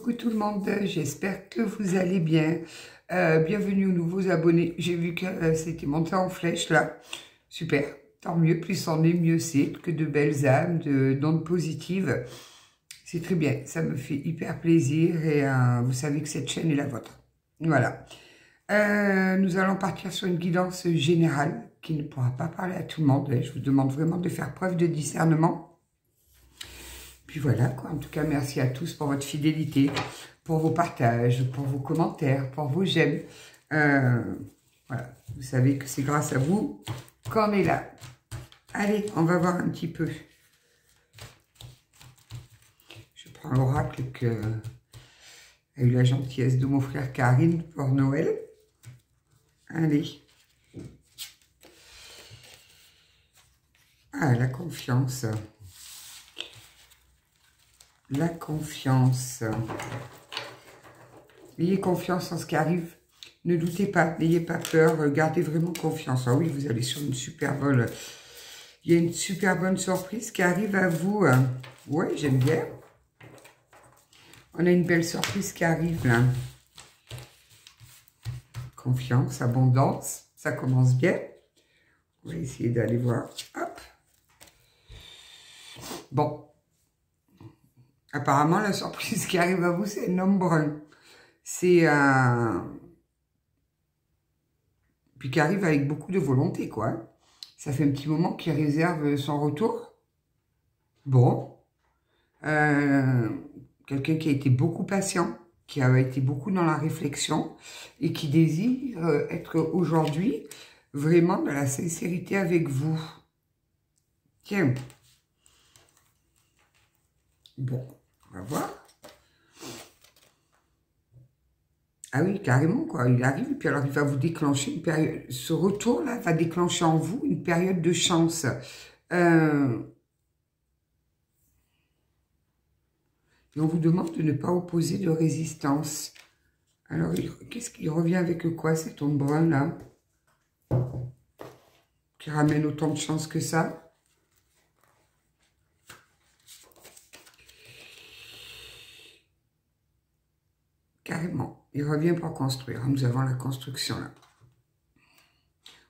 Coucou tout le monde, j'espère que vous allez bien. Bienvenue aux nouveaux abonnés. J'ai vu que c'était monté en flèche là. Super, tant mieux, plus on est, mieux c'est. Que de belles âmes, d'ondes positives. C'est très bien, ça me fait hyper plaisir et vous savez que cette chaîne est la vôtre. Voilà. Nous allons partir sur une guidance générale qui ne pourra pas parler à tout le monde. Je vous demande vraiment de faire preuve de discernement. Puis voilà, quoi. En tout cas, merci à tous pour votre fidélité, pour vos partages, pour vos commentaires, pour vos j'aime. Voilà, vous savez que c'est grâce à vous qu'on est là. Allez, on va voir un petit peu. Je prends l'oracle que a eu la gentillesse de mon frère Karine pour Noël. Allez. Ah, la confiance. La confiance. Ayez confiance en ce qui arrive. Ne doutez pas, n'ayez pas peur. Gardez vraiment confiance. Ah oui, vous allez sur une super bonne... Il y a une super bonne surprise qui arrive à vous. Oui, j'aime bien. On a une belle surprise qui arrive là. Confiance, abondance. Ça commence bien. On va essayer d'aller voir. Hop. Bon. Apparemment, la surprise qui arrive à vous, c'est un homme brun. C'est un... Puis qui arrive avec beaucoup de volonté, quoi. Ça fait un petit moment qu'il réserve son retour. Bon. Quelqu'un qui a été beaucoup patient, qui a été beaucoup dans la réflexion et qui désire être aujourd'hui vraiment dans la sincérité avec vous. Tiens. Bon, on va voir. Ah oui, carrément, quoi. Il arrive, et puis alors il va vous déclencher une période... Ce retour-là va déclencher en vous une période de chance. Et on vous demande de ne pas opposer de résistance. Alors, qu'est-ce qu'il revient avec quoi, cet homme brun-là? Qui ramène autant de chance que ça? Carrément. Il revient pour construire. Nous avons la construction là.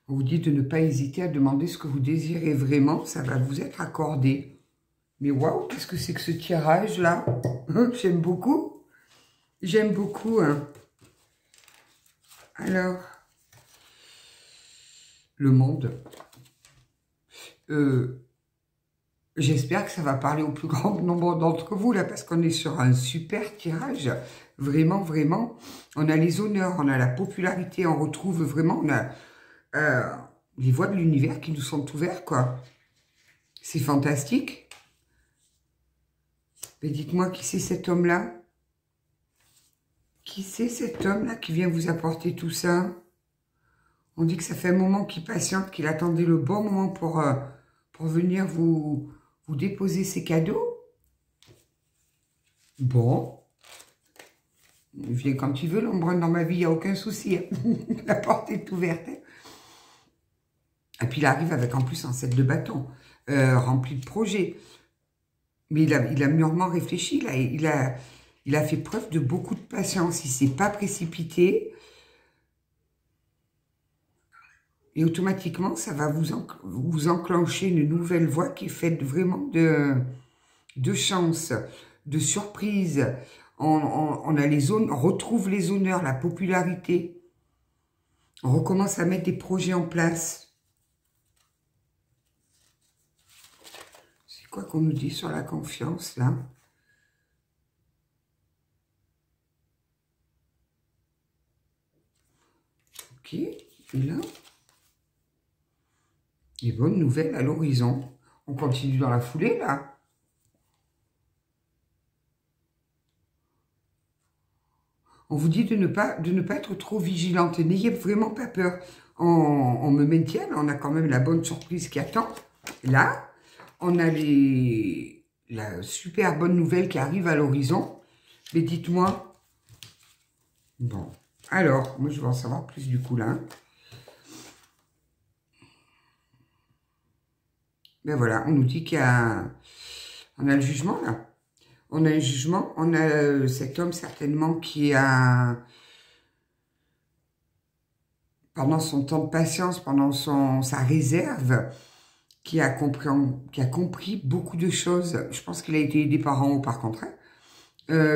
On vous dit de ne pas hésiter à demander ce que vous désirez vraiment. Ça va vous être accordé. Mais waouh, qu'est-ce que c'est que ce tirage là? J'aime beaucoup. J'aime beaucoup. Hein. Alors, le monde. J'espère que ça va parler au plus grand nombre d'entre vous là, parce qu'on est sur un super tirage. Vraiment, vraiment. On a les honneurs, on a la popularité, on retrouve vraiment, on a les voies de l'univers qui nous sont ouvertes, quoi. C'est fantastique. Mais dites-moi, qui c'est cet homme-là? Qui c'est cet homme-là qui vient vous apporter tout ça? On dit que ça fait un moment qu'il patiente, qu'il attendait le bon moment pour venir vous déposer ses cadeaux. Bon. Il vient quand il veut, l'ombre dans ma vie, il n'y a aucun souci. Hein. La porte est ouverte. Hein. Et puis il arrive avec en plus un set de bâtons, rempli de projets. Mais il a mûrement réfléchi, là. Il a fait preuve de beaucoup de patience. Il ne s'est pas précipité. Et automatiquement, ça va vous enclencher une nouvelle voie qui est faite vraiment de chance, de surprise. On a on retrouve les honneurs, la popularité. On recommence à mettre des projets en place. C'est quoi qu'on nous dit sur la confiance, là? Ok, et là. Et bonne nouvelle à l'horizon. On continue dans la foulée, là. On vous dit de ne pas être trop vigilante. N'ayez vraiment pas peur. On me maintient, on a quand même la bonne surprise qui attend. Là, on a la super bonne nouvelle qui arrive à l'horizon. Mais dites-moi. Bon, alors, moi je veux en savoir plus du coup là. Ben voilà, on nous dit on a le jugement là. On a un jugement, on a cet homme certainement qui a, pendant son temps de patience, pendant sa réserve, qui a compris beaucoup de choses. Je pense qu'il a été aidé par en haut par contre, hein.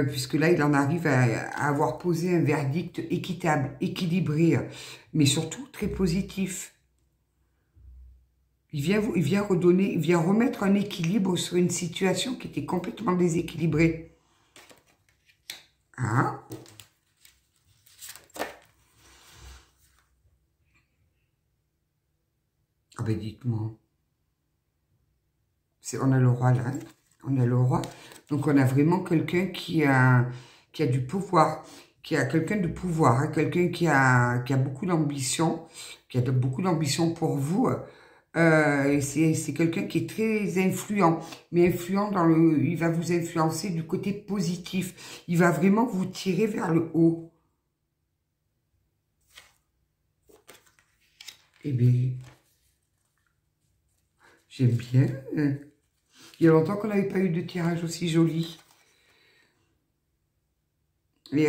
Puisque là, il en arrive à avoir posé un verdict équitable, équilibré, mais surtout très positif. Il vient redonner, il vient remettre un équilibre sur une situation qui était complètement déséquilibrée. Hein? Ah ben dites-moi. On a le roi là, hein. On a le roi. Donc on a vraiment quelqu'un qui a du pouvoir, qui a quelqu'un de pouvoir, hein, quelqu'un qui a beaucoup d'ambition, pour vous. C'est quelqu'un qui est très influent, mais influent il va vous influencer du côté positif. Il va vraiment vous tirer vers le haut. Eh bien, j'aime bien. Il y a longtemps qu'on n'avait pas eu de tirage aussi joli. Et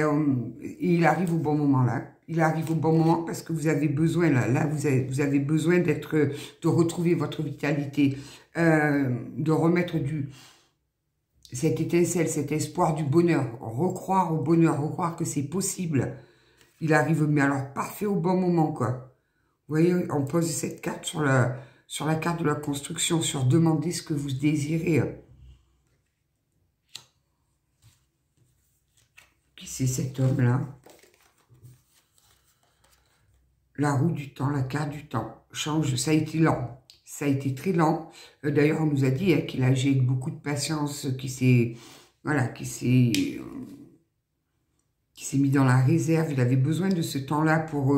il arrive au bon moment là. Il arrive au bon moment parce que vous avez besoin là. Vous avez besoin de retrouver votre vitalité, de remettre cette étincelle, cet espoir du bonheur, recroire au bonheur, recroire que c'est possible. Il arrive, mais alors parfait au bon moment quoi. Vous voyez, on pose cette carte sur la carte de la construction, sur demander ce que vous désirez. Qui c'est cet homme-là? La roue du temps, la carte du temps. Change, ça a été lent. Ça a été très lent. D'ailleurs, on nous a dit hein, qu'il a agi avec beaucoup de patience, qui s'est mis dans la réserve. Il avait besoin de ce temps-là pour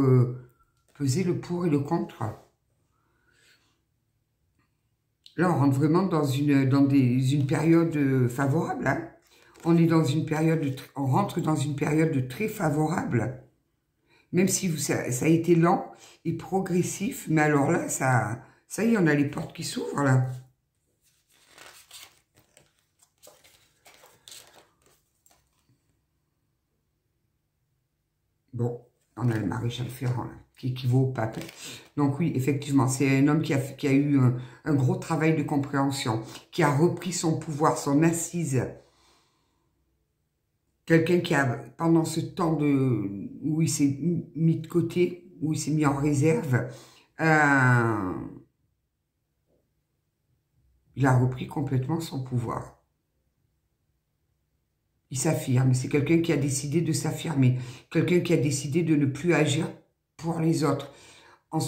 peser le pour et le contre. Là, on rentre vraiment dans une période favorable. Hein. On rentre dans une période très favorable. Même si ça a été lent et progressif, mais alors là, ça y est, on a les portes qui s'ouvrent, là. Bon, on a le maréchal Ferrand, là, qui équivaut au pape. Donc oui, effectivement, c'est un homme qui a eu un gros travail de compréhension, qui a repris son pouvoir, son assise. Quelqu'un qui a, pendant ce temps où il s'est mis de côté, où il s'est mis en réserve, il a repris complètement son pouvoir. Il s'affirme. C'est quelqu'un qui a décidé de s'affirmer. Quelqu'un qui a décidé de ne plus agir pour les autres, en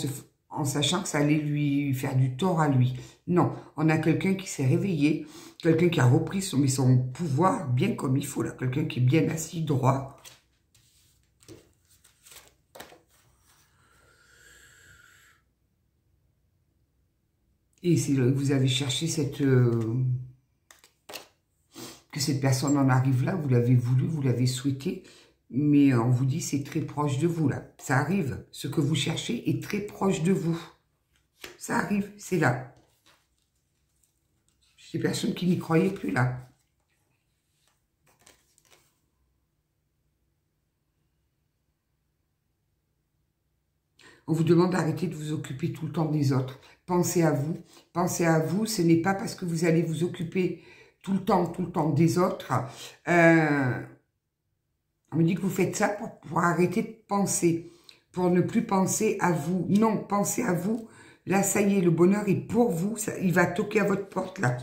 sachant que ça allait lui faire du tort à lui. Non, on a quelqu'un qui s'est réveillé, quelqu'un qui a repris son pouvoir bien comme il faut, là. Quelqu'un qui est bien assis, droit. Et vous avez cherché que cette personne en arrive là, vous l'avez voulu, vous l'avez souhaité, mais on vous dit c'est très proche de vous là. Ça arrive, ce que vous cherchez est très proche de vous. Ça arrive, c'est là. Des personnes qui n'y croyaient plus là. On vous demande d'arrêter de vous occuper tout le temps des autres. Pensez à vous. Pensez à vous. Ce n'est pas parce que vous allez vous occuper tout le temps des autres. On me dit que vous faites ça pour arrêter de penser. Pour ne plus penser à vous. Non, pensez à vous. Là, ça y est, le bonheur est pour vous. Il va toquer à votre porte, là.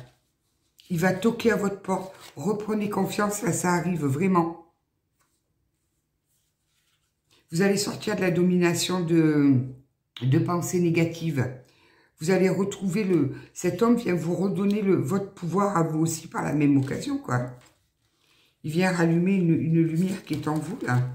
Il va toquer à votre porte. Reprenez confiance, là, ça arrive, vraiment. Vous allez sortir de la domination de pensées négatives. Vous allez retrouver cet homme vient vous redonner votre pouvoir à vous aussi par la même occasion, quoi. Il vient rallumer une lumière qui est en vous, là.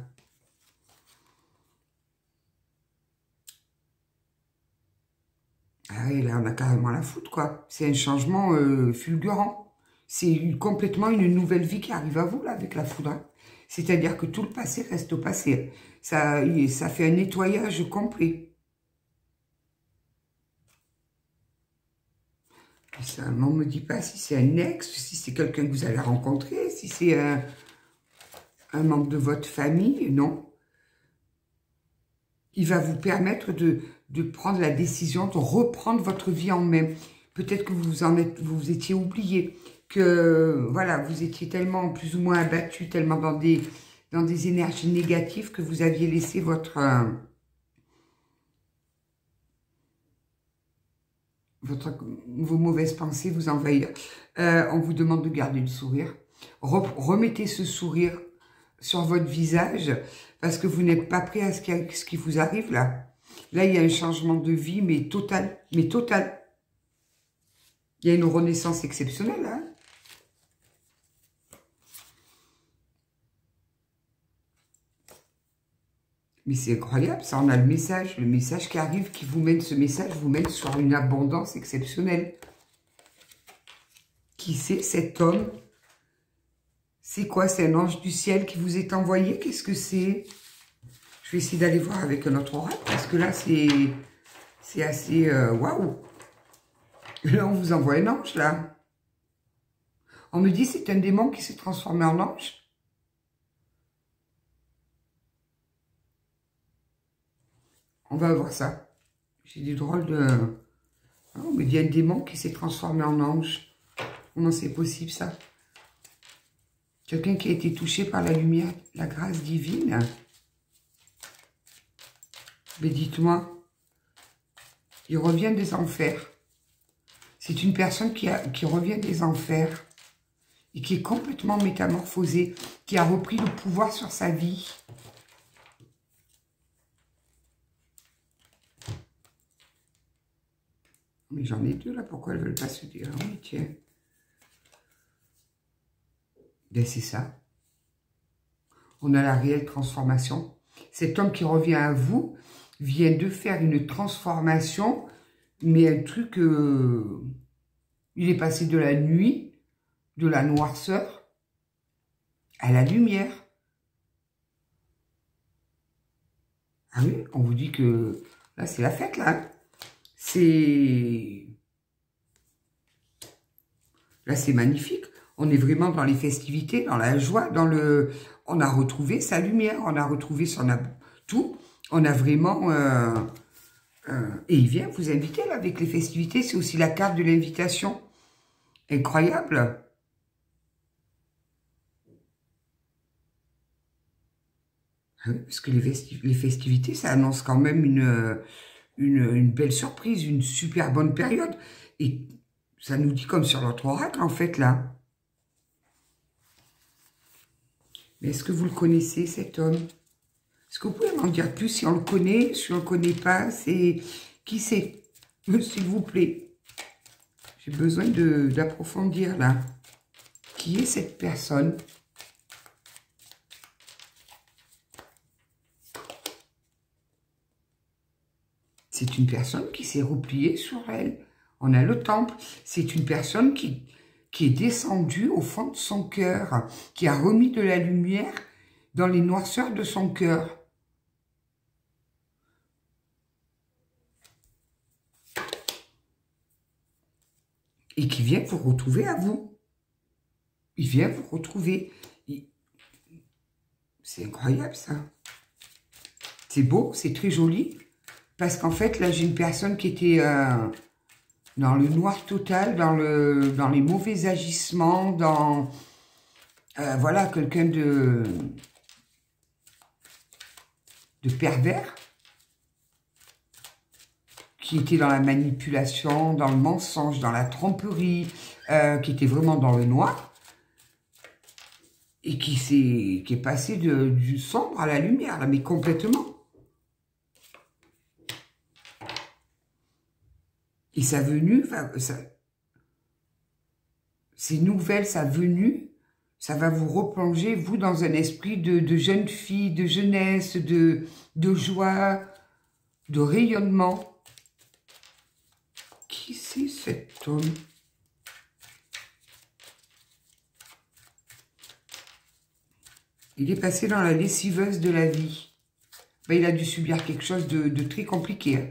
Ah oui, là, on a carrément la foudre, quoi. C'est un changement fulgurant. C'est complètement une nouvelle vie qui arrive à vous, là, avec la foudre. Hein. C'est-à-dire que tout le passé reste au passé. Ça fait un nettoyage complet. Ça, on ne me dit pas si c'est un ex, si c'est quelqu'un que vous allez rencontrer, si c'est un membre de votre famille, non. Il va vous permettre de prendre la décision, de reprendre votre vie en main. Peut-être que vous étiez oublié, que voilà, vous étiez tellement plus ou moins abattu, tellement dans des énergies négatives que vous aviez laissé vos mauvaises pensées vous envahir. On vous demande de garder le sourire. Remettez ce sourire sur votre visage parce que vous n'êtes pas prêt à ce qui vous arrive là. Là, il y a un changement de vie, mais total. Mais total. Il y a une renaissance exceptionnelle, hein. Mais c'est incroyable, ça, on a le message qui arrive, qui vous mène, ce message vous mène sur une abondance exceptionnelle. Qui c'est cet homme? C'est quoi? C'est un ange du ciel qui vous est envoyé? Qu'est-ce que c'est? Je vais essayer d'aller voir avec un autre oracle, parce que là, c'est assez... waouh! Là, on vous envoie un ange, là. On me dit c'est un démon qui s'est transformé en ange. On va voir ça. J'ai des drôles de... On me dit un démon qui s'est transformé en ange. Comment c'est possible, ça? Quelqu'un qui a été touché par la lumière, la grâce divine. Mais dites-moi, il revient des enfers. C'est une personne qui revient des enfers et qui est complètement métamorphosée, qui a repris le pouvoir sur sa vie. Mais j'en ai deux là, pourquoi elles ne veulent pas se dire? Oui, tiens. Ben c'est ça. On a la réelle transformation. Cet homme qui revient à vous vient de faire une transformation, mais un truc... il est passé de la nuit, de la noirceur, à la lumière. Ah oui, on vous dit que... Là, c'est la fête, là. Là, c'est magnifique. On est vraiment dans les festivités, dans la joie, dans le... On a retrouvé sa lumière, on a retrouvé tout. On a vraiment... et il vient vous inviter, là, avec les festivités. C'est aussi la carte de l'invitation. Incroyable. Parce que les festivités, ça annonce quand même une belle surprise, une super bonne période. Et ça nous dit comme sur notre oracle, en fait, là. Mais est-ce que vous le connaissez, cet homme? Est-ce que vous pouvez m'en dire plus si on le connaît, si on ne le connaît pas? C'est qui c'est? S'il vous plaît. J'ai besoin d'approfondir, là. Qui est cette personne? C'est une personne qui s'est repliée sur elle. On a le temple. C'est une personne qui est descendue au fond de son cœur, qui a remis de la lumière dans les noirceurs de son cœur. Et qui vient vous retrouver à vous. Il vient vous retrouver. C'est incroyable, ça. C'est beau, c'est très joli. Parce qu'en fait, là, j'ai une personne qui était dans le noir total, dans les mauvais agissements, dans... voilà, quelqu'un de pervers, qui était dans la manipulation, dans le mensonge, dans la tromperie, qui était vraiment dans le noir, et qui est passé du sombre à la lumière, là, mais complètement. Et sa venue, ces nouvelles, sa venue, ça va vous replonger, vous, dans un esprit de jeune fille, de jeunesse, de joie, de rayonnement. Qui c'est cet homme? Il est passé dans la lessiveuse de la vie. Ben, il a dû subir quelque chose de très compliqué. Hein.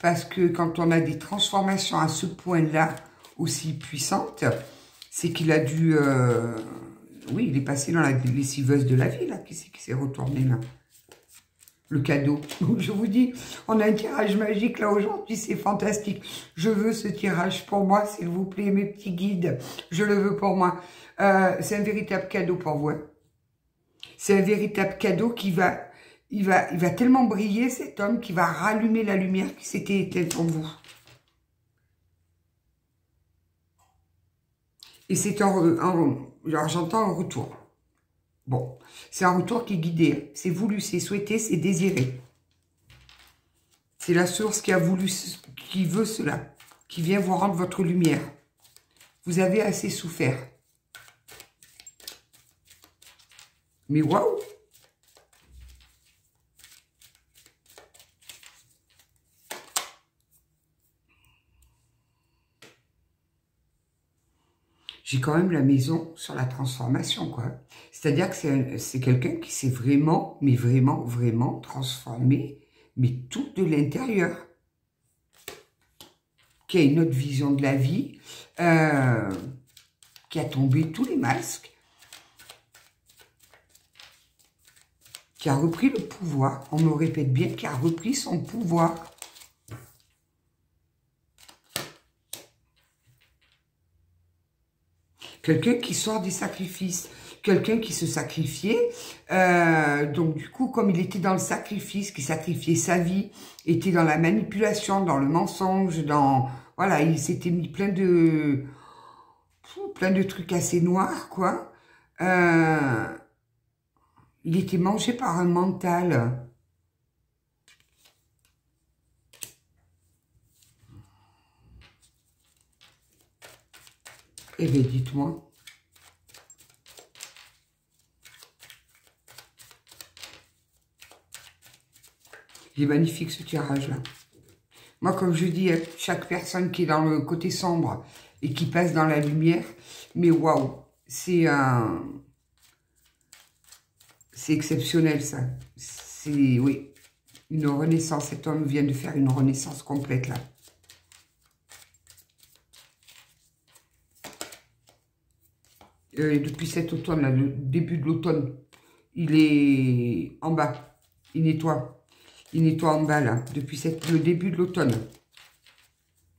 Parce que quand on a des transformations à ce point-là, aussi puissante, c'est qu'il a dû... oui, il est passé dans la lessiveuse de la vie, là. Qui c'est qui s'est retourné, là? Le cadeau. Donc, je vous dis, on a un tirage magique, là, aujourd'hui. C'est fantastique. Je veux ce tirage pour moi, s'il vous plaît, mes petits guides. Je le veux pour moi. C'est un véritable cadeau pour vous. Hein. C'est un véritable cadeau qui va... Il va tellement briller, cet homme, qui va rallumer la lumière qui s'était éteinte en vous. Et c'est alors j'entends un retour. Bon, c'est un retour qui est guidé. C'est voulu, c'est souhaité, c'est désiré. C'est la source qui a voulu, qui veut cela, qui vient vous rendre votre lumière. Vous avez assez souffert. Mais waouh! J'ai quand même la maison sur la transformation, quoi. C'est-à-dire que c'est quelqu'un qui s'est vraiment, mais vraiment, vraiment transformé, mais tout de l'intérieur. Qui a une autre vision de la vie, qui a tombé tous les masques, qui a repris le pouvoir, on me répète bien, qui a repris son pouvoir. Quelqu'un qui sort des sacrifices, quelqu'un qui se sacrifiait, donc du coup, comme il était dans le sacrifice, qui sacrifiait sa vie, était dans la manipulation, dans le mensonge, dans... Voilà, il s'était mis plein de trucs assez noirs, quoi. Il était mangé par un mental. Eh bien, dites-moi. Il est magnifique, ce tirage-là. Moi, comme je dis, chaque personne qui est dans le côté sombre et qui passe dans la lumière, mais waouh, c'est exceptionnel, ça. C'est, oui, une renaissance. Cet homme vient de faire une renaissance complète, là. Depuis cet automne, là, le début de l'automne, il est en bas. Il nettoie. Il nettoie en bas, là, depuis le début de l'automne.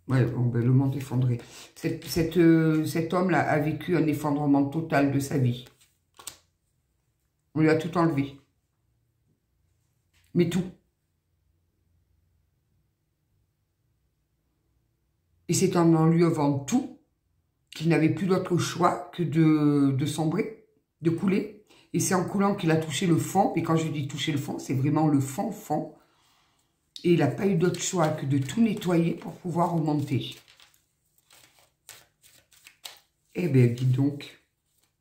Ouais, bon, ben, le monde effondré. Cet homme-là a vécu un effondrement total de sa vie. On lui a tout enlevé. Mais tout. Et c'est en lui enlevant tout qu'il n'avait plus d'autre choix que de sombrer, de couler. Et c'est en coulant qu'il a touché le fond. Et quand je dis toucher le fond, c'est vraiment le fond. Et il n'a pas eu d'autre choix que de tout nettoyer pour pouvoir remonter. Eh bien, dites donc.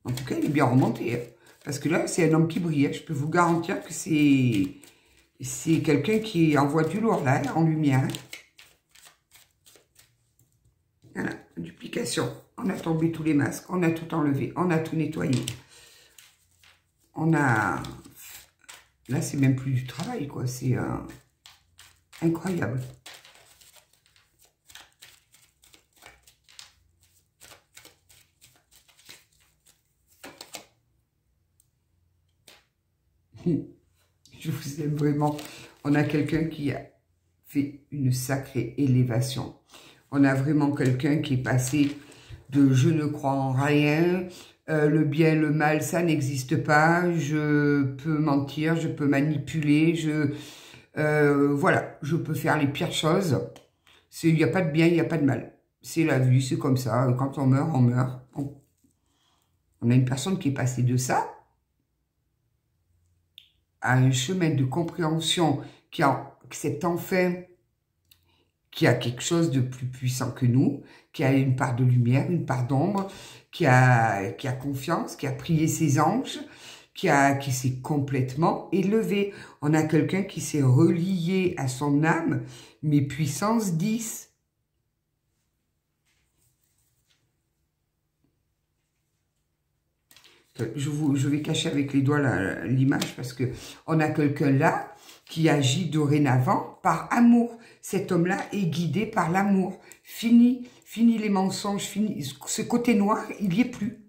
En tout cas, il est bien remonté. Hein. Parce que là, c'est un homme qui brille. Hein. Je peux vous garantir que c'est quelqu'un qui envoie du lourd, là, en lumière. Hein. Voilà, duplication. On a tombé tous les masques. On a tout enlevé. On a tout nettoyé. On a... Là, c'est même plus du travail, quoi. C'est... incroyable. Je vous aime vraiment. On a quelqu'un qui a fait une sacrée élévation. On a vraiment quelqu'un qui est passé de « je ne crois en rien », le bien, le mal, ça n'existe pas, je peux mentir, je peux manipuler, voilà, je peux faire les pires choses. Il n'y a pas de bien, il n'y a pas de mal. C'est la vie, c'est comme ça. Quand on meurt, on meurt. On a une personne qui est passée de ça à un chemin de compréhension qui accepte enfin qu'il y a quelque chose de plus puissant que nous, qui a une part de lumière, une part d'ombre, qui a confiance, qui a prié ses anges, qui s'est complètement élevé. On a quelqu'un qui s'est relié à son âme, mais puissance 10. Je vais cacher avec les doigts l'image parce que on a quelqu'un là qui agit dorénavant par amour. Cet homme-là est guidé par l'amour. Fini fini les mensonges, fini ce côté noir, il n'y est plus.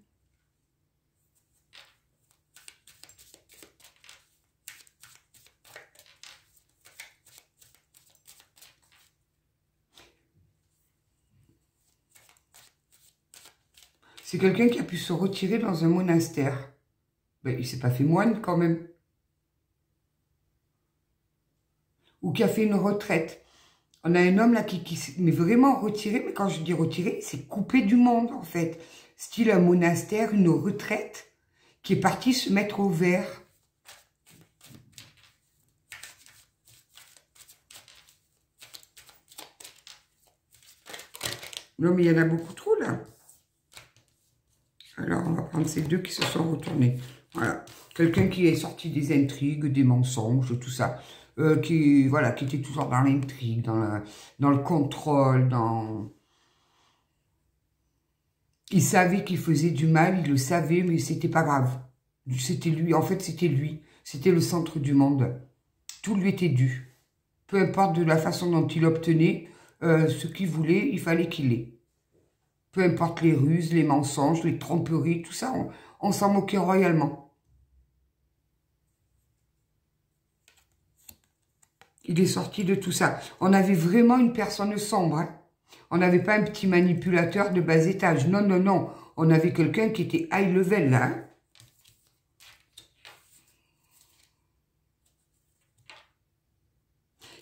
C'est quelqu'un qui a pu se retirer dans un monastère. Ben, il ne s'est pas fait moine quand même. Ou qui a fait une retraite. On a un homme là qui mais vraiment retiré, mais quand je dis retiré, c'est coupé du monde en fait. Style un monastère, une retraite, qui est parti se mettre au vert. Non mais il y en a beaucoup trop là. Alors, on va prendre ces deux qui se sont retournés. Voilà. Quelqu'un qui est sorti des intrigues, des mensonges, tout ça. Voilà, qui était toujours dans l'intrigue, dans le contrôle, dans... Il savait qu'il faisait du mal, il le savait, mais c'était pas grave. C'était lui, en fait, c'était lui. C'était le centre du monde. Tout lui était dû. Peu importe de la façon dont il obtenait ce qu'il voulait, il fallait qu'il l'ait. Peu importe les ruses, les mensonges, les tromperies, tout ça, on s'en moquait royalement. Il est sorti de tout ça. On avait vraiment une personne sombre. Hein. On n'avait pas un petit manipulateur de bas étage. Non, non, non. On avait quelqu'un qui était high level, là. Hein.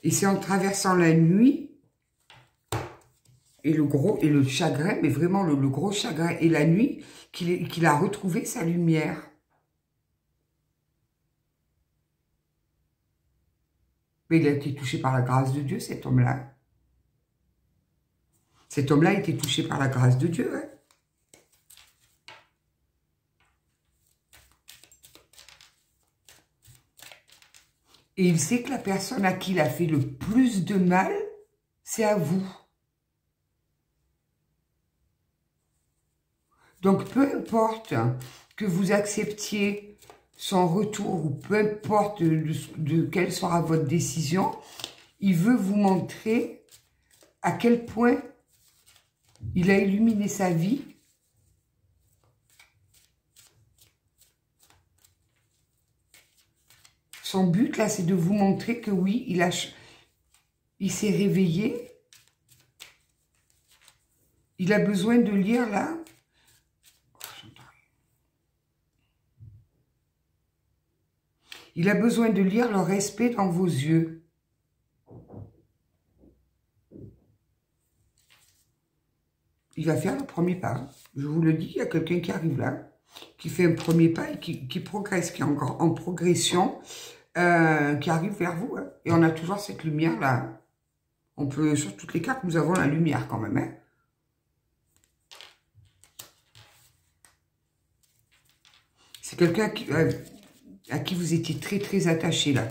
Et c'est en traversant la nuit et le chagrin, mais vraiment le gros chagrin et la nuit, qu'il a retrouvé sa lumière. Mais il a été touché par la grâce de Dieu, cet homme-là. Cet homme-là a été touché par la grâce de Dieu. Hein. Et il sait que la personne à qui il a fait le plus de mal, c'est à vous. Donc, peu importe que vous acceptiez son retour, ou peu importe de quelle sera votre décision, il veut vous montrer à quel point il a illuminé sa vie. Son but, là, c'est de vous montrer que oui, il s'est réveillé. Il a besoin de lire, là. Il a besoin de lire le respect dans vos yeux. Il va faire le premier pas. Je vous le dis, il y a quelqu'un qui arrive là, qui fait un premier pas et qui progresse, qui est encore en progression, qui arrive vers vous. Hein. Et on a toujours cette lumière-là. On peut, sur toutes les cartes, nous avons la lumière quand même. Hein. C'est quelqu'un à qui vous étiez très, très attaché, là.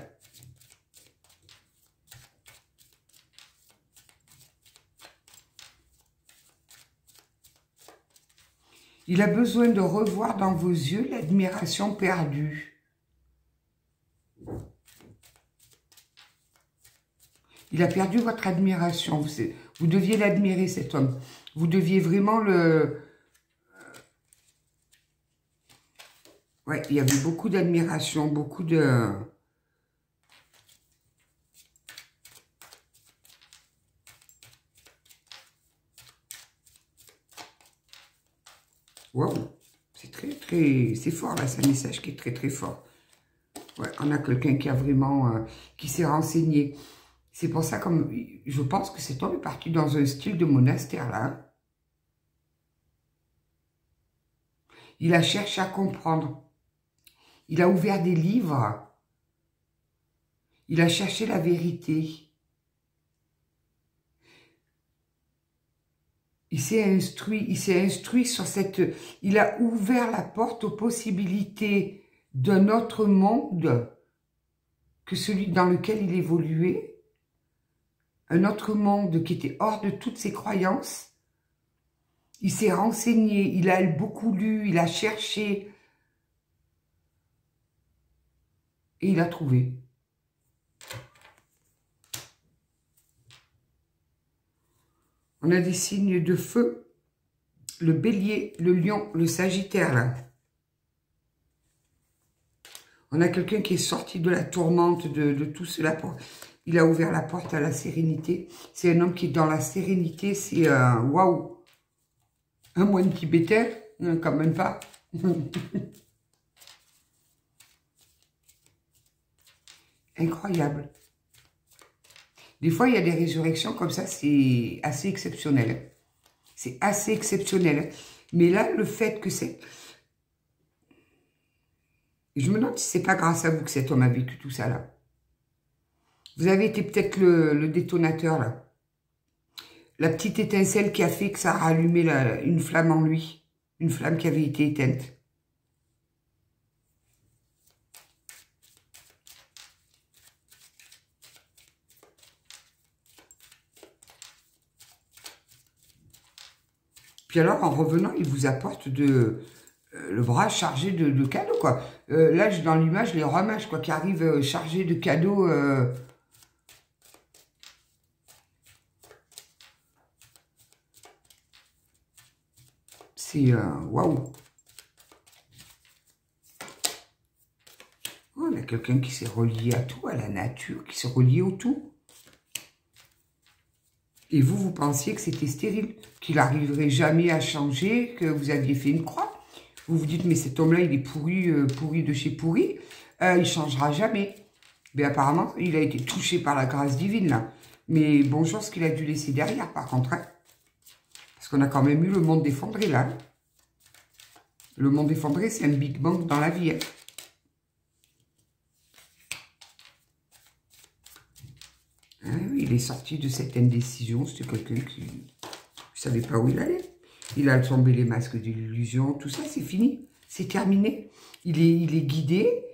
Il a besoin de revoir dans vos yeux l'admiration perdue. Il a perdu votre admiration. Vous deviez l'admirer, cet homme. Vous deviez vraiment le... Ouais, il y avait beaucoup d'admiration, beaucoup de... Waouh, c'est très, très... C'est fort, là, c'est un message qui est très, très fort. Ouais, on a quelqu'un qui a vraiment... qui s'est renseigné. C'est pour ça, comme je pense que cet homme est parti dans un style de monastère, là. Il a cherché à comprendre. Il a ouvert des livres. Il a cherché la vérité. Il s'est instruit sur cette... Il a ouvert la porte aux possibilités d'un autre monde que celui dans lequel il évoluait. Un autre monde qui était hors de toutes ses croyances. Il s'est renseigné, il a beaucoup lu, il a cherché. Et il a trouvé. On a des signes de feu. Le bélier, le lion, le sagittaire, là. On a quelqu'un qui est sorti de la tourmente, de tout cela. Il a ouvert la porte à la sérénité. C'est un homme qui est dans la sérénité. C'est waouh. Un moine tibétain, quand même pas. Incroyable. Des fois, il y a des résurrections comme ça, c'est assez exceptionnel. C'est assez exceptionnel. Mais là, le fait que c'est... Je me demande si c'est pas grâce à vous que cet homme a vécu tout ça, là. Vous avez été peut-être le détonateur, là. La petite étincelle qui a fait que ça a rallumé une flamme en lui. Une flamme qui avait été éteinte. Puis alors, en revenant, il vous apporte le bras chargé de cadeaux, quoi. Là, dans l'image, les rois mages, quoi, qui arrivent chargés de cadeaux. C'est waouh. Oh, on a quelqu'un qui s'est relié à tout, à la nature, qui s'est relié au tout. Et vous, vous pensiez que c'était stérile, qu'il n'arriverait jamais à changer, que vous aviez fait une croix. Vous vous dites, mais cet homme-là, il est pourri, pourri de chez pourri, il ne changera jamais. Mais apparemment, il a été touché par la grâce divine, là. Mais bonjour ce qu'il a dû laisser derrière, par contre. Hein. Parce qu'on a quand même eu le monde effondré, là. Le monde effondré, c'est un Big Bang dans la vie. Hein. Ah oui, il est sorti de cette indécision. C'était quelqu'un qui ne savait pas où il allait. Il a tombé les masques d'illusion. Tout ça, c'est fini. C'est terminé. Il est guidé.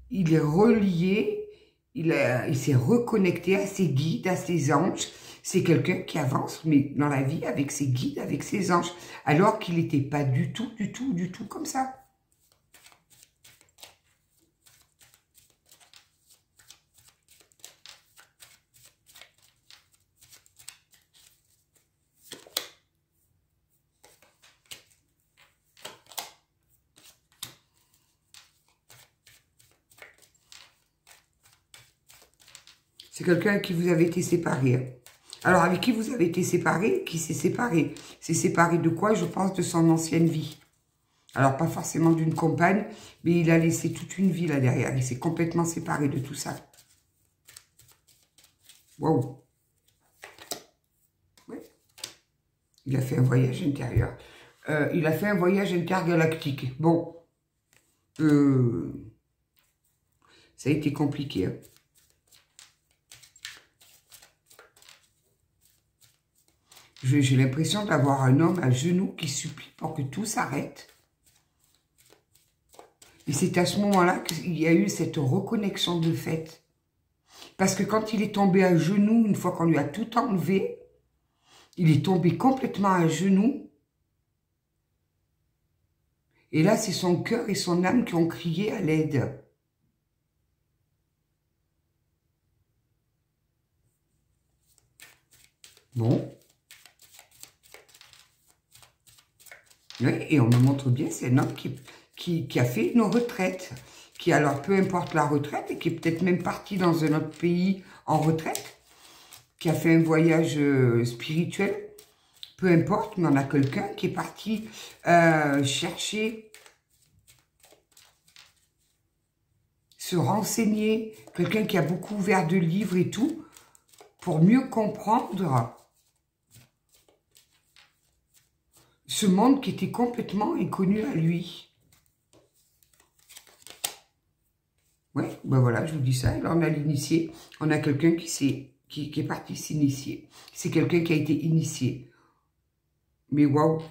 Il est relié. Il s'est reconnecté à ses guides, à ses anges. C'est quelqu'un qui avance, mais dans la vie, avec ses guides, avec ses anges. Alors qu'il n'était pas du tout comme ça. C'est quelqu'un avec qui vous avez été séparé. Alors, avec qui vous avez été séparé? Qui s'est séparé? C'est séparé de quoi? Je pense de son ancienne vie. Alors, pas forcément d'une compagne, mais il a laissé toute une vie là derrière. Il s'est complètement séparé de tout ça. Waouh! Oui. Il a fait un voyage intérieur. Il a fait un voyage intergalactique. Bon. Ça a été compliqué. Hein. J'ai l'impression d'avoir un homme à genoux qui supplie pour que tout s'arrête. Et c'est à ce moment-là qu'il y a eu cette reconnexion de fait. Parce que quand il est tombé à genoux, une fois qu'on lui a tout enlevé, il est tombé complètement à genoux. Et là, c'est son cœur et son âme qui ont crié à l'aide. Bon. Oui, et on me montre bien, c'est un homme qui a fait une retraite, qui alors, peu importe la retraite, et qui est peut-être même parti dans un autre pays en retraite, qui a fait un voyage spirituel, peu importe, mais on a quelqu'un qui est parti chercher, se renseigner, quelqu'un qui a beaucoup ouvert de livres et tout, pour mieux comprendre ce monde qui était complètement inconnu à lui. Oui, ben voilà, je vous dis ça. Et là, on a l'initié. On a quelqu'un qui est parti s'initier. C'est quelqu'un qui a été initié. Mais waouh!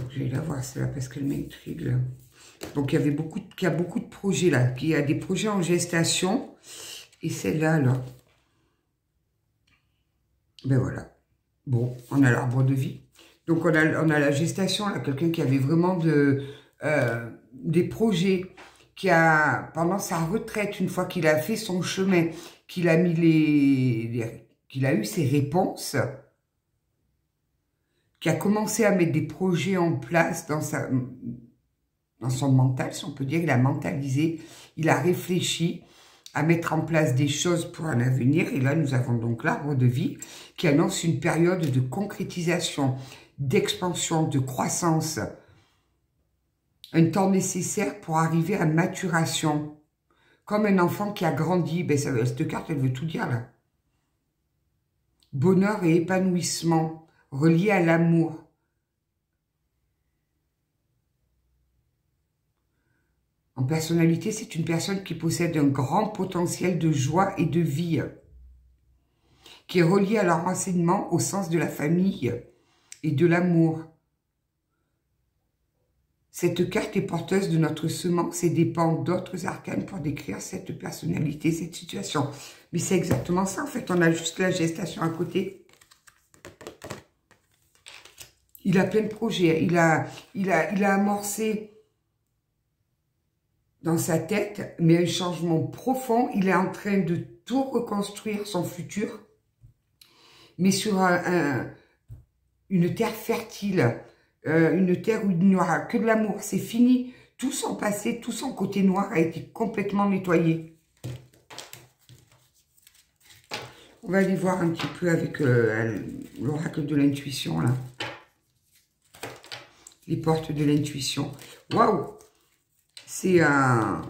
Je vais la voir, celle-là, parce qu'elle m'intrigue, là. Donc, il y a beaucoup de projets là. Il y a des projets en gestation. Et celle-là, là. Ben voilà. Bon, on a l'arbre de vie. Donc, on a la gestation, là. Quelqu'un qui avait vraiment des projets, qui a, pendant sa retraite, une fois qu'il a fait son chemin, qu'il a mis qu'il a eu ses réponses, qui a commencé à mettre des projets en place dans son mental, si on peut dire, il a mentalisé, il a réfléchi à mettre en place des choses pour un avenir. Et là, nous avons donc l'arbre de vie qui annonce une période de concrétisation, d'expansion, de croissance, un temps nécessaire pour arriver à maturation. Comme un enfant qui a grandi, ben cette carte, elle veut tout dire là. Bonheur et épanouissement, relié à l'amour. En personnalité, c'est une personne qui possède un grand potentiel de joie et de vie, qui est relié à leur enseignement au sens de la famille et de l'amour. Cette carte est porteuse de notre semence et dépend d'autres arcanes pour décrire cette personnalité, cette situation. Mais c'est exactement ça, en fait. On a juste la gestation à côté. Il a plein de projets. Il a amorcé dans sa tête, mais un changement profond. Il est en train de tout reconstruire, son futur, mais sur une terre fertile, une terre où il n'y aura que de l'amour. C'est fini. Tout son passé, tout son côté noir a été complètement nettoyé. On va aller voir un petit peu avec l'oracle de l'intuition, là. Les portes de l'intuition. Waouh! C'est un...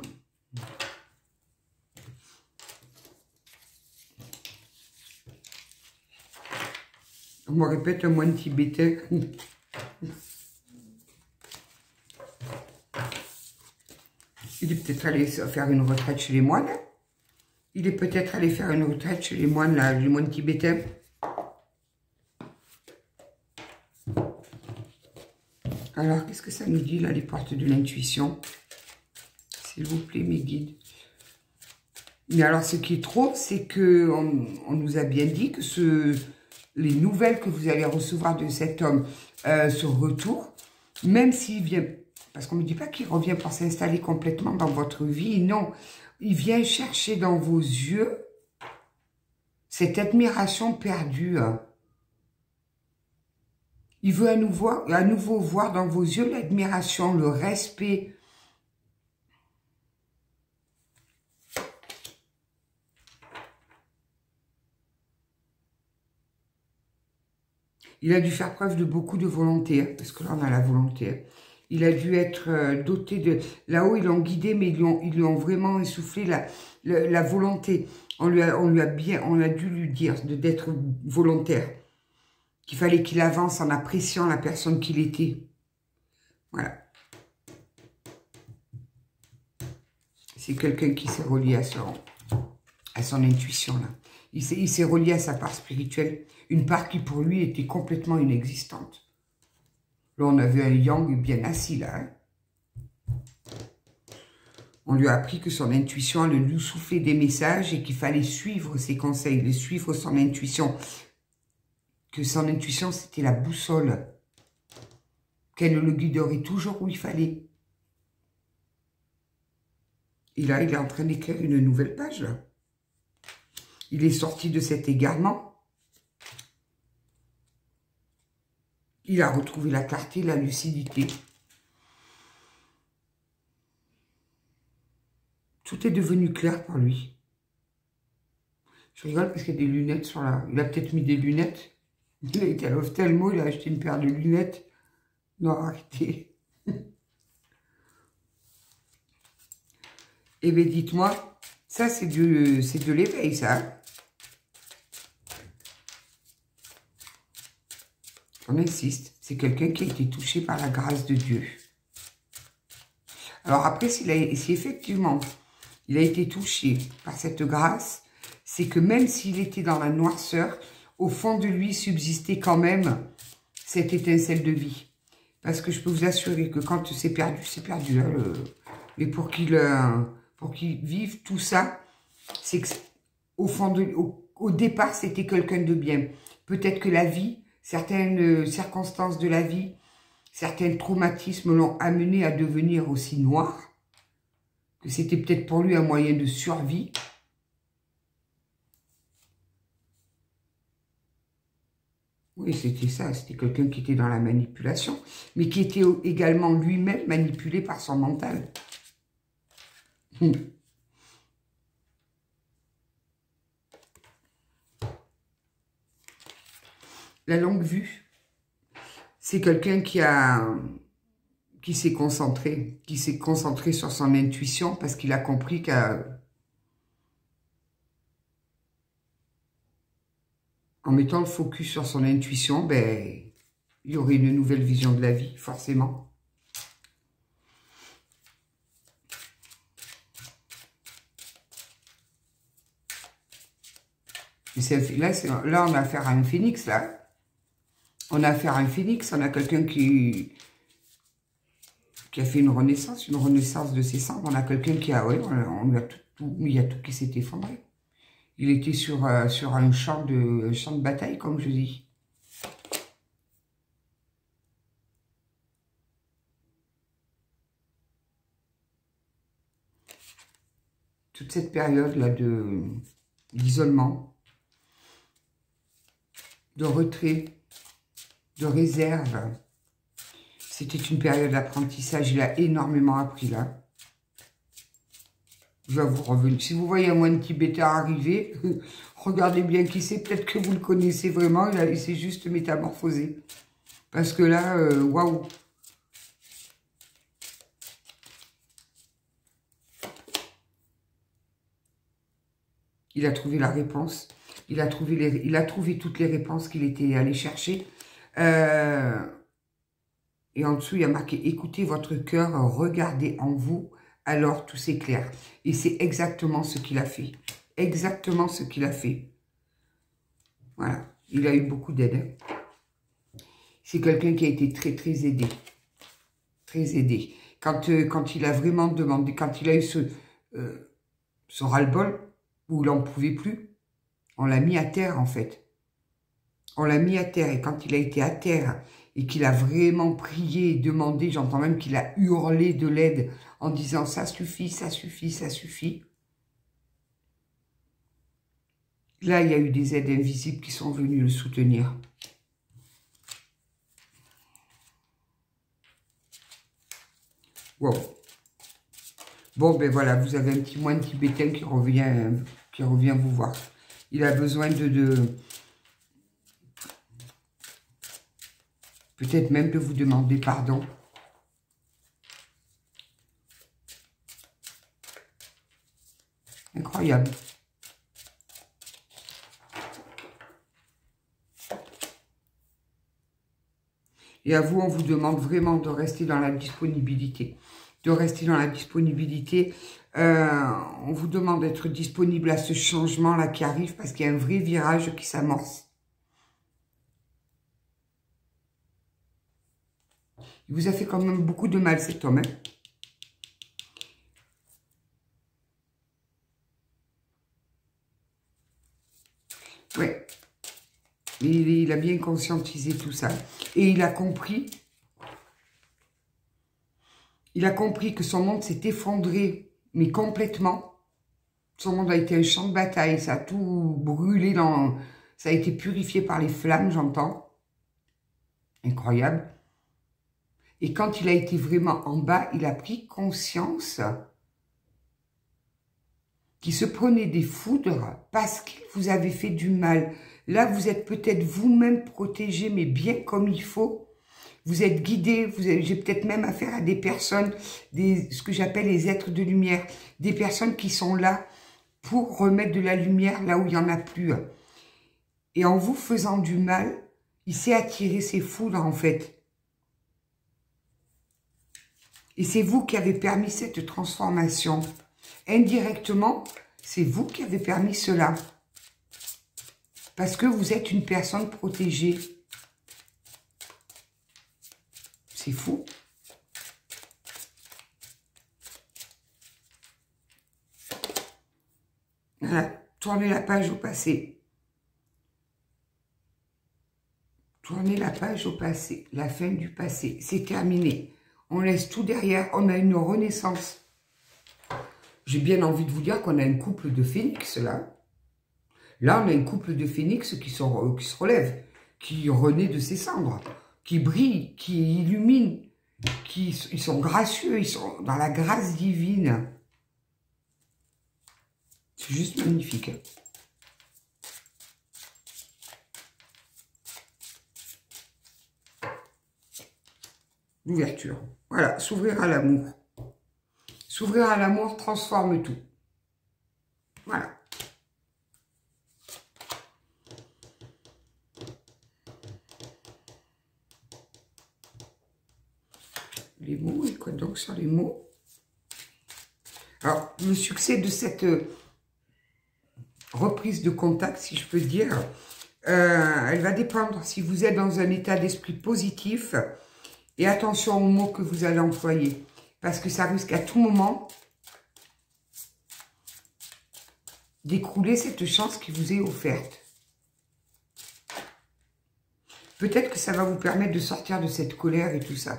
On me répète un moine tibétain. Il est peut-être allé faire une retraite chez les moines. Il est peut-être allé faire une retraite chez les moines, là, les moines tibétains. Alors, qu'est-ce que ça nous dit, là, les portes de l'intuition? S'il vous plaît, mes guides. Mais alors, ce qui est trop, c'est que on nous a bien dit que les nouvelles que vous allez recevoir de cet homme sur retour, même s'il vient, parce qu'on ne me dit pas qu'il revient pour s'installer complètement dans votre vie, non, il vient chercher dans vos yeux cette admiration perdue. Il veut à nouveau voir dans vos yeux l'admiration, le respect. Il a dû faire preuve de beaucoup de volonté, parce que là, on a la volonté. Il a dû être doté de... Là-haut, ils l'ont guidé, mais ils lui ont vraiment essoufflé la volonté. On a dû lui dire d'être volontaire. Qu'il fallait qu'il avance en appréciant la personne qu'il était. Voilà. C'est quelqu'un qui s'est relié à son intuition, là. Il s'est relié à sa part spirituelle. Une part qui, pour lui, était complètement inexistante. Là, on avait un yang bien assis, là. Hein. On lui a appris que son intuition allait lui souffler des messages et qu'il fallait suivre ses conseils, suivre son intuition. Que son intuition, c'était la boussole. Qu'elle le guiderait toujours où il fallait. Et là, il est en train d'écrire une nouvelle page, là. Il est sorti de cet égarement. Il a retrouvé la clarté, la lucidité. Tout est devenu clair pour lui. Je rigole parce qu'il y a des lunettes sur la... Il a peut-être mis des lunettes. Il a été à l'ophtalmo, il a acheté une paire de lunettes. Non, arrêtez. Eh bien, dites-moi, ça, c'est de l'éveil, ça. Hein. On insiste, c'est quelqu'un qui a été touché par la grâce de Dieu. Alors après, si effectivement, il a été touché par cette grâce, c'est que même s'il était dans la noirceur, au fond de lui subsistait quand même cette étincelle de vie. Parce que je peux vous assurer que quand c'est perdu, c'est perdu. Hein, mais pour qu'il vive tout ça, c'est que au fond au départ, c'était quelqu'un de bien. Peut-être que la vie, certaines circonstances de la vie, certains traumatismes l'ont amené à devenir aussi noir, que c'était peut-être pour lui un moyen de survie. Oui, c'était ça, c'était quelqu'un qui était dans la manipulation, mais qui était également lui-même manipulé par son mental. La longue vue, c'est quelqu'un qui s'est concentré sur son intuition parce qu'il a compris qu'en mettant le focus sur son intuition, ben, il y aurait une nouvelle vision de la vie, forcément. Là, on a affaire à un phénix, là. On a affaire à un phénix, on a quelqu'un qui a fait une renaissance de ses cendres. On a quelqu'un qui a, ouais, il y a tout qui s'est effondré. Il était sur un champ de bataille, comme je dis. Toute cette période-là d'isolement, de retrait, de réserve, c'était une période d'apprentissage. Il a énormément appris là. Je vais vous revenir. Si vous voyez un moine tibétain arriver, regardez bien qui c'est. Peut-être que vous le connaissez vraiment. Il s'est juste métamorphosé. Parce que là, waouh. Il a trouvé la réponse. Il a trouvé toutes les réponses qu'il était allé chercher. Et en dessous, il y a marqué « Écoutez votre cœur, regardez en vous, alors tout s'éclaire. » Et c'est exactement ce qu'il a fait. Exactement ce qu'il a fait. Voilà. Il a eu beaucoup d'aide. C'est quelqu'un qui a été très, très aidé. Très aidé. Quand il a vraiment demandé, quand il a eu ce ras-le-bol, où il n'en pouvait plus, on l'a mis à terre, en fait. On l'a mis à terre. Et quand il a été à terre et qu'il a vraiment prié et demandé, j'entends même qu'il a hurlé de l'aide en disant « ça suffit, ça suffit, ça suffit ». Là, il y a eu des aides invisibles qui sont venues le soutenir. Wow. Bon, ben voilà, vous avez un petit moine tibétain qui revient vous voir. Il a besoin peut-être même de vous demander pardon. Incroyable. Et à vous, on vous demande vraiment de rester dans la disponibilité. De rester dans la disponibilité. On vous demande d'être disponible à ce changement-là qui arrive parce qu'il y a un vrai virage qui s'amorce. Il vous a fait quand même beaucoup de mal, cet homme. Hein. Ouais. Il a bien conscientisé tout ça. Et il a compris. Il a compris que son monde s'est effondré, mais complètement. Son monde a été un champ de bataille. Ça a tout brûlé ça a été purifié par les flammes, j'entends. Incroyable. Et quand il a été vraiment en bas, il a pris conscience qu'il se prenait des foudres parce qu'il vous avait fait du mal. Là, vous êtes peut-être vous-même protégé, mais bien comme il faut. Vous êtes guidé, j'ai peut-être même affaire à des personnes, ce que j'appelle les êtres de lumière, des personnes qui sont là pour remettre de la lumière là où il n'y en a plus. Et en vous faisant du mal, il s'est attiré ces foudres en fait. Et c'est vous qui avez permis cette transformation. Indirectement, c'est vous qui avez permis cela. Parce que vous êtes une personne protégée. C'est fou. Voilà. Tournez la page au passé. Tournez la page au passé. La fin du passé. C'est terminé. On laisse tout derrière. On a une renaissance. J'ai bien envie de vous dire qu'on a un couple de phénix, là. Là, on a un couple de phénix qui se relève, qui renaît de ses cendres, qui brille, qui illumine, ils sont gracieux, ils sont dans la grâce divine. C'est juste magnifique. L'ouverture. Voilà, s'ouvrir à l'amour. S'ouvrir à l'amour transforme tout. Voilà. Les mots, et quoi donc sur les mots? Alors, le succès de cette reprise de contact, si je peux dire, elle va dépendre si vous êtes dans un état d'esprit positif. Et attention aux mots que vous allez employer. Parce que ça risque à tout moment d'écrouler cette chance qui vous est offerte. Peut-être que ça va vous permettre de sortir de cette colère et tout ça.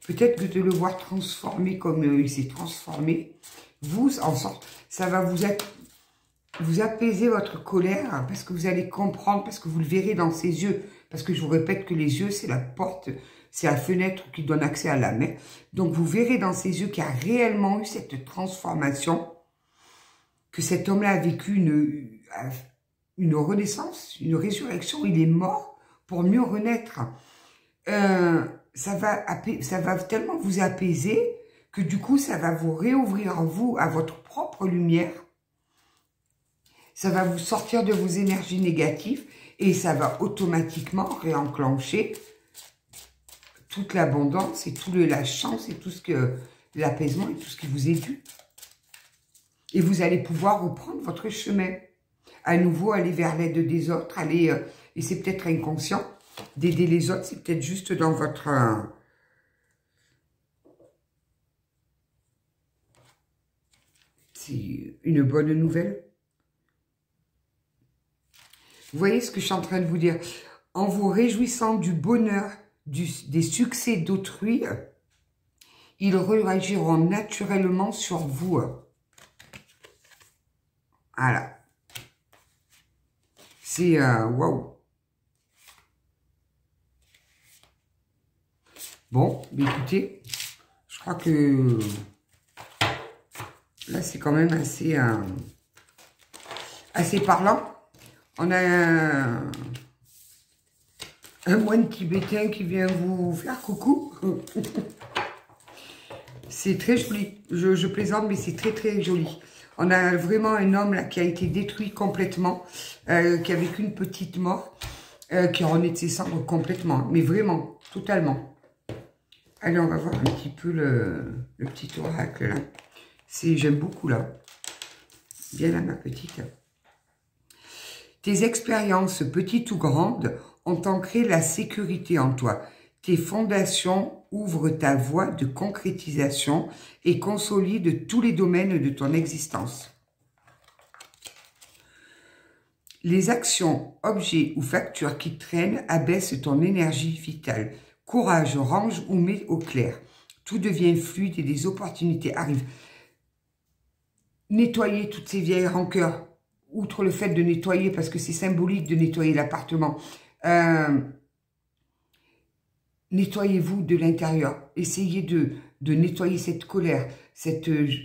Peut-être que de le voir transformé comme il s'est transformé, ça va vous apaiser votre colère parce que vous allez comprendre, parce que vous le verrez dans ses yeux. Parce que je vous répète que les yeux, c'est la porte, c'est la fenêtre qui donne accès à l'âme. Donc vous verrez dans ses yeux qu'il y a réellement eu cette transformation, que cet homme-là a vécu une renaissance, une résurrection. Il est mort pour mieux renaître. Ça va tellement vous apaiser que du coup, ça va vous réouvrir vous à votre propre lumière. Ça va vous sortir de vos énergies négatives et ça va automatiquement réenclencher toute l'abondance et la chance et tout ce que l'apaisement et tout ce qui vous est dû. Et vous allez pouvoir reprendre votre chemin. À nouveau, aller vers l'aide des autres, et c'est peut-être inconscient d'aider les autres, c'est peut-être juste dans votre... c'est une bonne nouvelle. Vous voyez ce que je suis en train de vous dire? En vous réjouissant du bonheur, des succès d'autrui, ils réagiront naturellement sur vous. Voilà. C'est waouh. Bon, mais écoutez, je crois que là, c'est quand même assez parlant. On a un moine tibétain qui vient vous faire coucou. C'est très joli. Je plaisante, mais c'est très, très joli. On a vraiment un homme là qui a été détruit complètement, qui a vécu une petite mort, qui renaît de ses cendres complètement. Mais vraiment, totalement. Allez, on va voir un petit peu le petit oracle là. J'aime beaucoup là. Bien là, ma petite. Tes expériences, petites ou grandes, ont ancré la sécurité en toi. Tes fondations ouvrent ta voie de concrétisation et consolident tous les domaines de ton existence. Les actions, objets ou factures qui traînent abaissent ton énergie vitale. Courage, range ou mets au clair. Tout devient fluide et des opportunités arrivent. Nettoyez toutes ces vieilles rancœurs. Outre le fait de nettoyer, parce que c'est symbolique de nettoyer l'appartement, nettoyez-vous de l'intérieur. Essayez de nettoyer cette colère,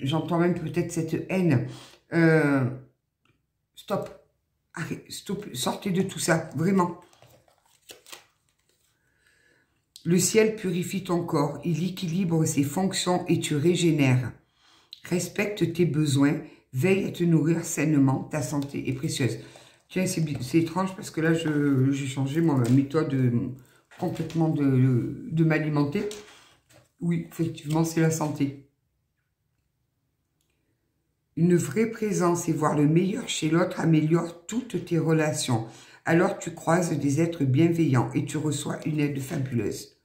j'entends même peut-être cette haine. Stop. Arrête, stop. Sortez de tout ça, vraiment. Le ciel purifie ton corps, il équilibre ses fonctions et tu régénères. Respecte tes besoins. Veille à te nourrir sainement, ta santé est précieuse. Tiens, c'est étrange parce que là, j'ai changé ma méthode complètement de m'alimenter. Oui, effectivement, c'est la santé. Une vraie présence et voir le meilleur chez l'autre améliore toutes tes relations. Alors, tu croises des êtres bienveillants et tu reçois une aide fabuleuse.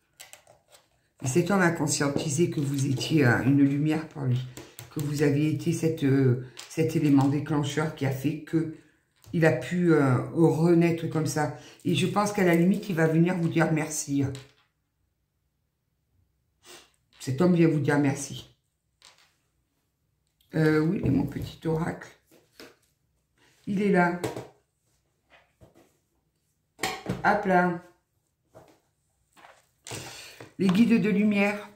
Et cet homme a conscientisé que vous étiez une lumière pour lui, que vous aviez été cet élément déclencheur qui a fait que il a pu renaître comme ça. Et je pense qu'à la limite, il va venir vous dire merci. Cet homme vient vous dire merci. Oui, il est mon petit oracle. Il est là. Hop là. Les guides de lumière.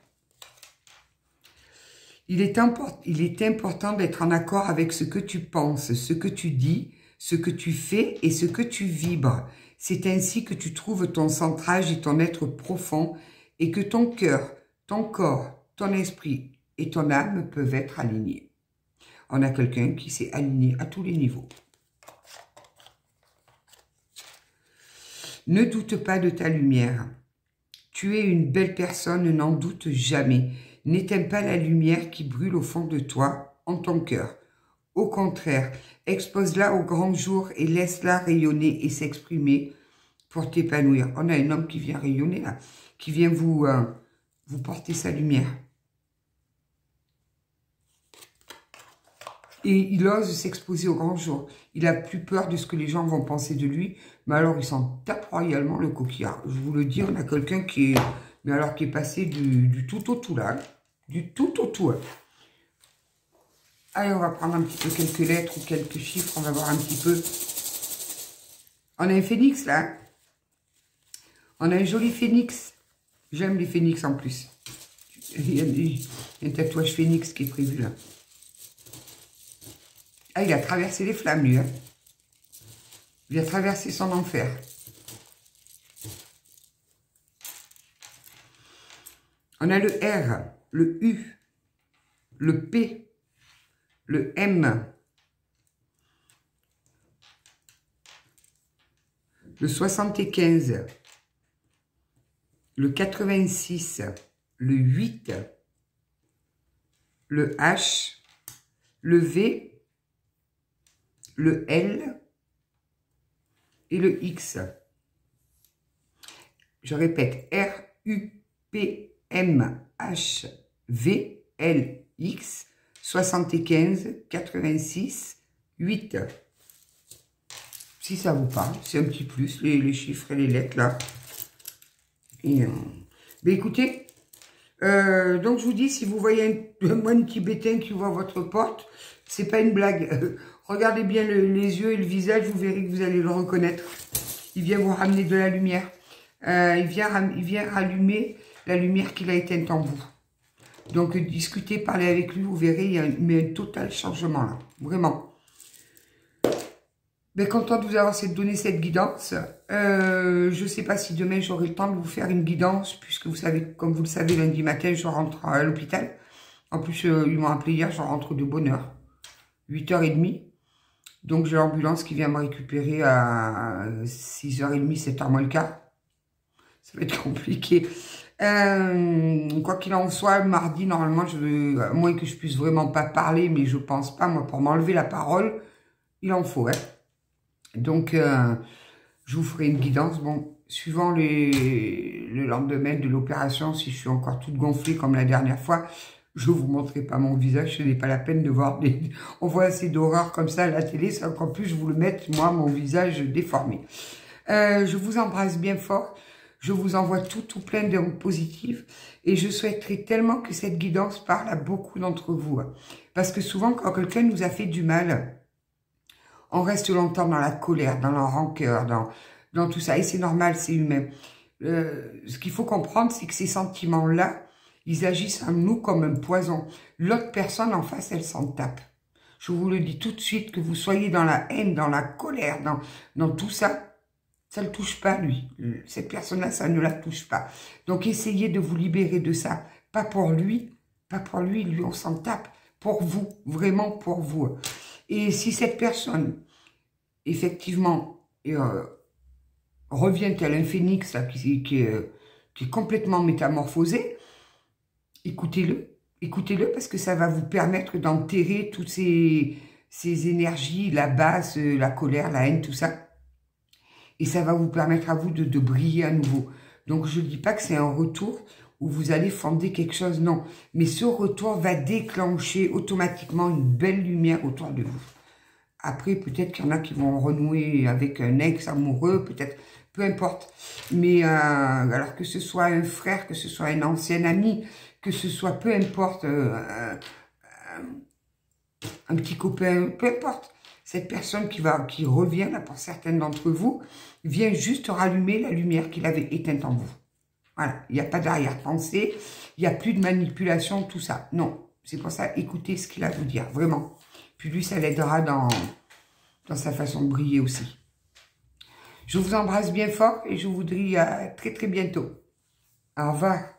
Il est important d'être en accord avec ce que tu penses, ce que tu dis, ce que tu fais et ce que tu vibres. C'est ainsi que tu trouves ton centrage et ton être profond et que ton cœur, ton corps, ton esprit et ton âme peuvent être alignés. On a quelqu'un qui s'est aligné à tous les niveaux. Ne doute pas de ta lumière. Tu es une belle personne, n'en doute jamais. N'éteins pas la lumière qui brûle au fond de toi, en ton cœur. Au contraire, expose-la au grand jour et laisse-la rayonner et s'exprimer pour t'épanouir. On a un homme qui vient rayonner là, qui vient vous porter sa lumière. Et il ose s'exposer au grand jour. Il a plus peur de ce que les gens vont penser de lui. Mais alors, il s'en tape royalement le coquillard. Je vous le dis, on a quelqu'un qui est... Mais alors, qui est passé du tout au tout, là. Du tout au tout. Allez, on va prendre un petit peu quelques lettres ou quelques chiffres. On va voir un petit peu. On a un phénix, là. On a un joli phénix. J'aime les phénix, en plus. Il y a un tatouage phénix qui est prévu, là. Ah, il a traversé les flammes, lui. Hein. Il a traversé son enfer. On a le R, le U, le P, le M, le 75, le 86, le 8, le H, le V, le L et le X. Je répète, R, U, P, M, H, V, L, X, 75, 86, 8. Si ça vous parle, c'est un petit plus, les chiffres et les lettres là. Et, ben écoutez, donc je vous dis, si vous voyez un moine tibétain qui ouvre votre porte, c'est pas une blague. Regardez bien les yeux et le visage, vous verrez que vous allez le reconnaître. Il vient vous ramener de la lumière. Il vient rallumer la lumière qu'il a éteinte en vous. Donc discutez, parlez avec lui, vous verrez, il met un total changement là. Vraiment. Ben, content de vous avoir donné cette guidance. Je ne sais pas si demain j'aurai le temps de vous faire une guidance, puisque vous savez, comme vous le savez, lundi matin, je rentre à l'hôpital. En plus, ils m'ont appelé hier, je rentre de bonne heure. 8h30. Donc, j'ai l'ambulance qui vient me récupérer à 6h30, 7h moins le quart. Ça va être compliqué. Quoi qu'il en soit, mardi, normalement, à moins que je puisse vraiment pas parler, mais je pense pas, moi, pour m'enlever la parole, il en faut, hein. Donc, je vous ferai une guidance. Bon, suivant le lendemain de l'opération, si je suis encore toute gonflée comme la dernière fois, je ne vous montrerai pas mon visage, ce n'est pas la peine de voir on voit assez d'horreur comme ça à la télé, c'est encore plus je vous le mette, moi, mon visage déformé. Je vous embrasse bien fort, je vous envoie tout plein d'ondes positives et je souhaiterais tellement que cette guidance parle à beaucoup d'entre vous. Parce que souvent, quand quelqu'un nous a fait du mal, on reste longtemps dans la colère, dans la rancœur, dans tout ça. Et c'est normal, c'est humain. Ce qu'il faut comprendre, c'est que ces sentiments-là, ils agissent en nous comme un poison. L'autre personne en face, elle s'en tape. Je vous le dis tout de suite, que vous soyez dans la haine, dans la colère, dans tout ça, ça ne le touche pas, lui. Cette personne-là, ça ne la touche pas. Donc, essayez de vous libérer de ça. Pas pour lui, lui, on s'en tape. Pour vous, vraiment pour vous. Et si cette personne, effectivement, revient tel un phénix là, qui est complètement métamorphosé, écoutez-le parce que ça va vous permettre d'enterrer toutes ces énergies, la basse, la colère, la haine, tout ça. Et ça va vous permettre à vous de briller à nouveau. Donc je ne dis pas que c'est un retour, où vous allez fonder quelque chose, non. Mais ce retour va déclencher automatiquement une belle lumière autour de vous. Après, peut-être qu'il y en a qui vont renouer avec un ex amoureux, peut-être, peu importe. Mais alors que ce soit un frère, que ce soit un ancien ami, que ce soit, peu importe, un petit copain, peu importe. Cette personne qui revient, là, pour certaines d'entre vous, vient juste rallumer la lumière qu'il avait éteinte en vous. Voilà, il n'y a pas d'arrière-pensée, il n'y a plus de manipulation, tout ça. Non, c'est pour ça, écoutez ce qu'il a à vous dire, vraiment. Puis lui, ça l'aidera dans sa façon de briller aussi. Je vous embrasse bien fort et je vous dis à très très bientôt. Au revoir.